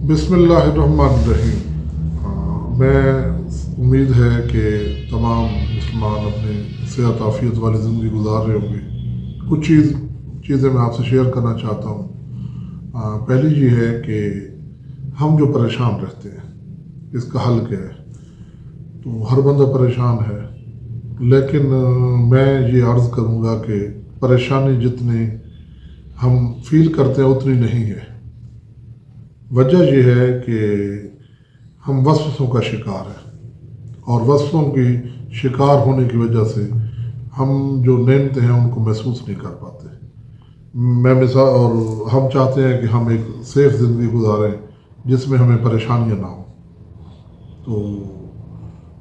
بسم اللہ الرحمن الرحیم۔ میں امید ہے کہ تمام مسلمان اپنی صحت عافیت والی زندگی گزار رہے ہوں گے۔ کچھ چیزیں میں آپ سے شیئر کرنا چاہتا ہوں۔ پہلی یہ ہے کہ ہم جو پریشان رہتے ہیں اس کا حل کیا ہے؟ تو ہر بندہ پریشان ہے، لیکن میں یہ عرض کروں گا کہ پریشانی جتنی ہم فیل کرتے ہیں اتنی نہیں ہے۔ وجہ یہ ہے کہ ہم وسوسوں کا شکار ہیں، اور وسوسوں کی شکار ہونے کی وجہ سے ہم جو نعمتیں ہیں ان کو محسوس نہیں کر پاتے۔ اور ہم چاہتے ہیں کہ ہم ایک سیف زندگی گزاریں جس میں ہمیں پریشانیاں نہ ہوں۔ تو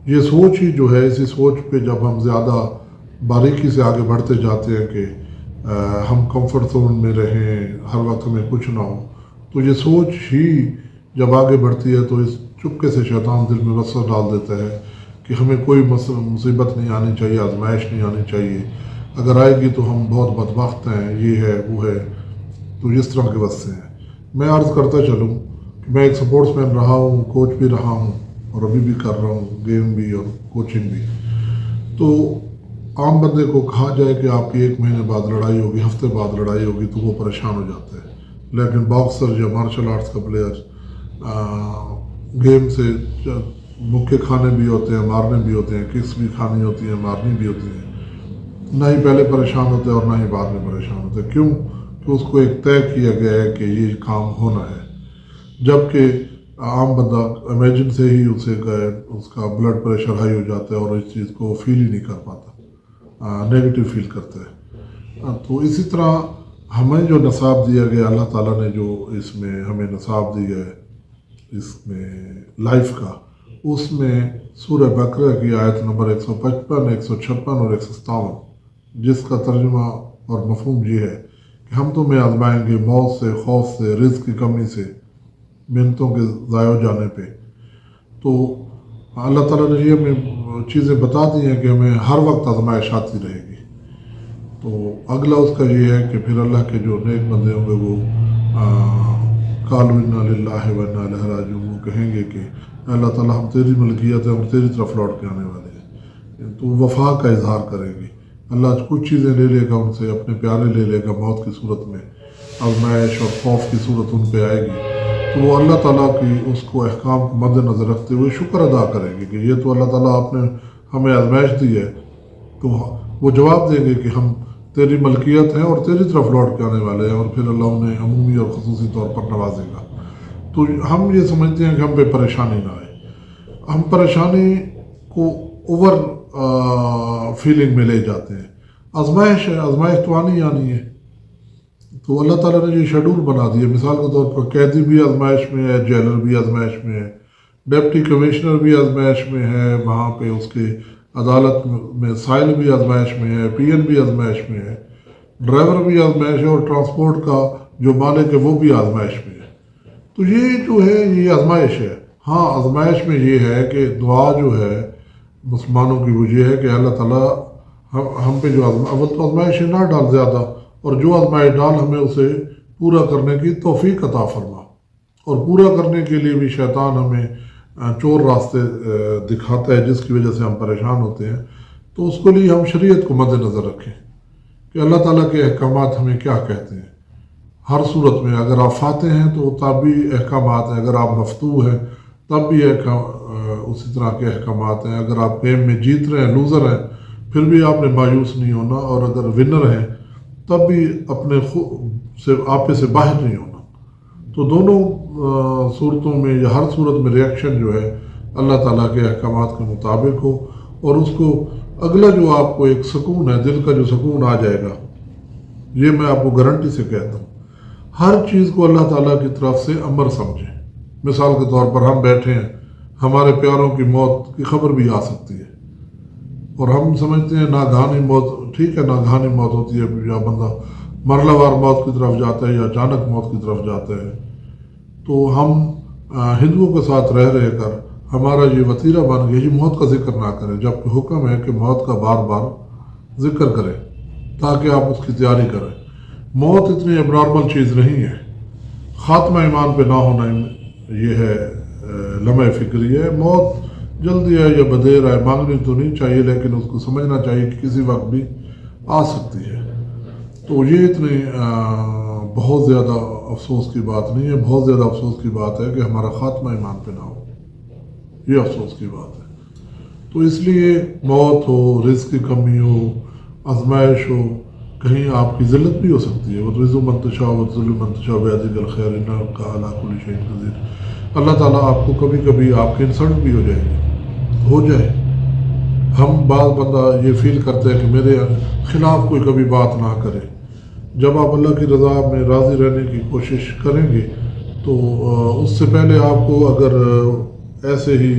یہ سوچ ہی جو ہے، اسی سوچ پہ جب ہم زیادہ باریکی سے آگے بڑھتے جاتے ہیں کہ ہم کمفرٹ زون میں رہیں، ہر وقت ہمیں کچھ نہ ہو، تو یہ سوچ ہی جب آگے بڑھتی ہے تو اس چپکے سے شیطان دل میں وسوسہ ڈال دیتا ہے کہ ہمیں کوئی مصیبت نہیں آنی چاہیے، آزمائش نہیں آنی چاہیے، اگر آئے گی تو ہم بہت بدبخت ہیں، یہ ہے وہ ہے۔ تو اس طرح کے وسوسے ہیں۔ میں عرض کرتا چلوں کہ میں ایک سپورٹس مین رہا ہوں، کوچ بھی رہا ہوں، اور ابھی بھی کر رہا ہوں، گیم بھی اور کوچنگ بھی۔ تو عام بندے کو کہا جائے کہ آپ کی 1 مہینے بعد لڑائی ہوگی، ہفتے بعد لڑائی ہوگی، تو وہ پریشان ہو جاتا ہے۔ لیکن باکسر یا مارشل آرٹس کا پلیئر گیم سے مکے کھانے بھی ہوتے ہیں، مارنے بھی ہوتے ہیں، ککس بھی کھانی ہوتی ہیں، مارنی بھی ہوتی ہیں، نہ ہی پہلے پریشان ہوتے ہیں اور نہ ہی بعد میں پریشان ہوتے ہیں۔ کیوں؟ کہ اس کو ایک طے کیا گیا ہے کہ یہ کام ہونا ہے، جبکہ عام بندہ امیجن سے ہی اس کا بلڈ پریشر ہائی ہو جاتا ہے اور اس چیز کو فیل ہی نہیں کر پاتا، نیگیٹو فیل کرتا ہے۔ تو اسی طرح ہمیں جو نصاب دیا گیا، اللہ تعالیٰ نے جو اس میں ہمیں نصاب دیا ہے اس میں لائف کا، اس میں سورہ بقرہ کی آیت نمبر 155، 156 اور 157، جس کا ترجمہ اور مفہوم یہ ہے کہ ہم تمہیں آزمائیں گے موت سے، خوف سے، رزق کی کمی سے، محنتوں کے ضائع ہو جانے پہ۔ تو اللہ تعالیٰ نے یہ ہمیں چیزیں بتا دی ہیں کہ ہمیں ہر وقت آزمائش آتی رہے گی۔ تو اگلا اس کا یہ ہے کہ پھر اللہ کے جو نیک بندے ہوں گے وہ قالوا انا للہ و انا الیہ راجعون، وہ کہیں گے کہ اللہ تعالیٰ ہم تیری ملکیت ہے، ہم تیری طرف لوٹ کے آنے والے ہیں۔ تو وفا کا اظہار کریں گے۔ اللہ کچھ چیزیں لے لے گا ان سے، اپنے پیارے لے لے گا موت کی صورت میں، آزمائش اور خوف کی صورت ان پہ آئے گی، تو وہ اللہ تعالیٰ کی اس کو احکام کو مد نظر رکھتے ہوئے شکر ادا کریں گے کہ یہ تو اللہ تعالیٰ آپ نے ہمیں آزمائش دی ہے۔ تو وہ جواب دیں گے کہ ہم تیری ملکیت ہیں اور تیری طرف لوٹ کے آنے والے ہیں، اور پھر اللہ انہیں عمومی اور خصوصی طور پر نوازے گا۔ تو ہم یہ سمجھتے ہیں کہ ہم پہ پریشانی نہ آئے، ہم پریشانی کو اوور فیلنگ میں لے جاتے ہیں۔ آزمائش ہے، آزمائش تو آنی ہے۔ تو اللہ تعالیٰ نے یہ شیڈول بنا دیا، مثال کے طور پر قیدی بھی آزمائش میں ہے، جیلر بھی آزمائش میں ہے، ڈپٹی کمشنر بھی آزمائش میں ہے، وہاں پہ اس کے عدالت میں سائل بھی آزمائش میں ہے، پی این بھی آزمائش میں ہے، ڈرائیور بھی آزمائش ہے، اور ٹرانسپورٹ کا جو مالک ہے وہ بھی آزمائش میں ہے۔ تو یہ جو ہے یہ آزمائش ہے۔ ہاں، آزمائش میں یہ ہے کہ دعا جو ہے مسلمانوں کی وہ یہ ہے کہ اللہ تعالیٰ ہم پہ جو اول تو آزمائش نہ ڈال زیادہ، اور جو آزمائش ڈال ہمیں اسے پورا کرنے کی توفیق عطا فرما، اور پورا کرنے کے لیے بھی شیطان ہمیں چور راستے دکھاتا ہے جس کی وجہ سے ہم پریشان ہوتے ہیں۔ تو اس کے لیے ہم شریعت کو مد نظر رکھیں کہ اللہ تعالیٰ کے احکامات ہمیں کیا کہتے ہیں۔ ہر صورت میں اگر آپ فاتح ہیں تو تب بھی احکامات ہیں، اگر آپ مفتوح ہیں تب بھی اسی طرح کے احکامات ہیں، اگر آپ گیم میں جیت رہے ہیں، لوزر ہیں، پھر بھی آپ نے مایوس نہیں ہونا، اور اگر ونر ہیں تب بھی اپنے آپے سے باہر نہیں ہونا۔ تو دونوں صورتوں میں یا ہر صورت میں ریئیکشن جو ہے اللہ تعالیٰ کے احکامات کے مطابق ہو، اور اس کو اگلا جو آپ کو ایک سکون ہے، دل کا جو سکون آ جائے گا، یہ میں آپ کو گارنٹی سے کہتا ہوں۔ ہر چیز کو اللہ تعالیٰ کی طرف سے امر سمجھیں۔ مثال کے طور پر ہم بیٹھے ہیں، ہمارے پیاروں کی موت کی خبر بھی آ سکتی ہے، اور ہم سمجھتے ہیں ناگہانی موت ٹھیک ہے، ناگہانی موت ہوتی ہے، یا بندہ مرحلہ وار موت کی طرف جاتا ہے یا اچانک موت کی طرف جاتا ہے۔ تو ہم ہندوؤں کے ساتھ رہ کر ہمارا یہ وتیرہ بن گیا، یہ موت کا ذکر نہ کریں، جبکہ حکم ہے کہ موت کا بار بار ذکر کریں تاکہ آپ اس کی تیاری کریں۔ موت اتنی اب نارمل چیز نہیں ہے۔ خاتمہ ایمان پہ نہ ہونا یہ ہے لمحہ فکری ہے. موت جلدی ہے یا بدیر ہے مانگنی تو نہیں چاہیے، لیکن اس کو سمجھنا چاہیے کہ کسی وقت بھی آ سکتی ہے. تو یہ اتنی بہت زیادہ افسوس کی بات نہیں ہے. بہت زیادہ افسوس کی بات ہے کہ ہمارا خاتمہ ایمان پہ نہ ہو. یہ افسوس کی بات ہے. تو اس لیے موت ہو، رزق کی کمی ہو، آزمائش ہو، کہیں آپ کی ذلت بھی ہو سکتی ہے. وہ رزق منتشا و ظلم منتشا بیادی الخیر انک علی کل شیء قدیر. اللہ تعالیٰ آپ کو کبھی کبھی آپ کے انسلٹ بھی ہو جائے گی، ہو جائے. ہم بعض بندہ یہ فیل کرتے ہیں کہ میرے خلاف کوئی کبھی بات نہ کرے. جب آپ اللہ کی رضا میں راضی رہنے کی کوشش کریں گے تو اس سے پہلے آپ کو اگر ایسے ہی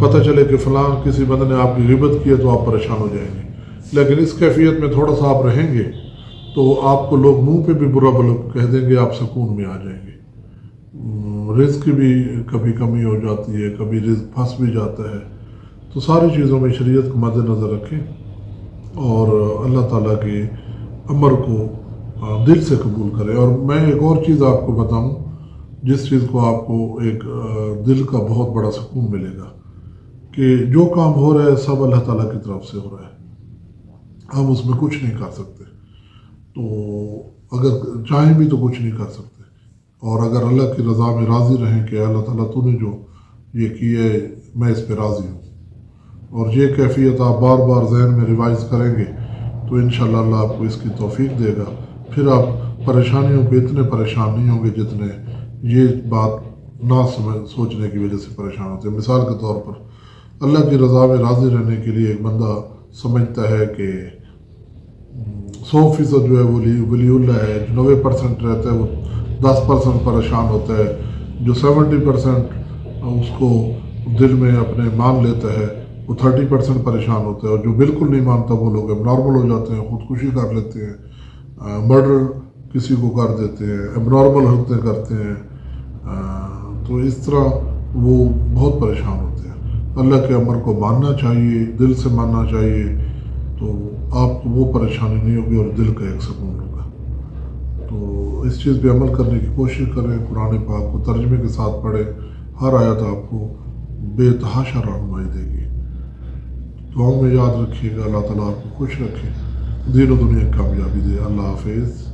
پتہ چلے کہ فلاں کسی بندے نے آپ کی غیبت کی ہے تو آپ پریشان ہو جائیں گے. لیکن اس کیفیت میں تھوڑا سا آپ رہیں گے تو آپ کو لوگ منہ پہ بھی برا بھلا کہہ دیں گے، آپ سکون میں آ جائیں گے. رزق کی بھی کبھی کمی ہو جاتی ہے، کبھی رزق پھنس بھی جاتا ہے. تو ساری چیزوں میں شریعت کو مد نظر رکھیں اور اللہ تعالیٰ کے امر کو دل سے قبول کریں. اور میں ایک اور چیز آپ کو بتاؤں جس چیز کو آپ کو ایک دل کا بہت بڑا سکون ملے گا کہ جو کام ہو رہا ہے سب اللہ تعالیٰ کی طرف سے ہو رہا ہے. ہم اس میں کچھ نہیں کر سکتے. تو اگر چاہیں بھی تو کچھ نہیں کر سکتے. اور اگر اللہ کی رضا میں راضی رہیں کہ اللہ تعالیٰ تو نے جو یہ کیا ہے میں اس پہ راضی ہوں، اور یہ کیفیت آپ بار بار ذہن میں ریوائز کریں گے تو انشاءاللہ اللہ آپ کو اس کی توفیق دے گا. پھر آپ پریشانیوں پہ اتنے پریشان نہیں ہوں گے جتنے یہ بات نہ سوچنے کی وجہ سے پریشان ہوتے ہیں. مثال کے طور پر اللہ کی رضا میں راضی رہنے کے لیے ایک بندہ سمجھتا ہے کہ 100% جو ہے ولی اللہ ہے. جو 90% رہتا ہے وہ 10% پریشان ہوتا ہے. جو 70% اس کو دل میں اپنے مان لیتا ہے وہ 30% پریشان ہوتا ہے. اور جو بالکل نہیں مانتا وہ لوگ اب نارمل ہو جاتے ہیں، خودکشی کر لیتے ہیں، مرڈر کسی کو کر دیتے ہیں، اب نارمل حرکتیں کرتے ہیں. تو اس طرح وہ بہت پریشان ہوتے ہیں. اللہ کے امر کو ماننا چاہیے، دل سے ماننا چاہیے، تو آپ کو وہ پریشانی نہیں ہوگی اور دل کا ایک سکون ہوگا. تو اس چیز پہ عمل کرنے کی کوشش کریں. قرآن پاک کو ترجمے کے ساتھ پڑھیں. ہر آیت آپ کو بے تحاشا رہنمائی دے گی. دعاؤں میں یاد رکھیے گا. اللہ تعالیٰ آپ کو خوش رکھے، دین و دنیا کی کامیابی دے. اللہ حافظ.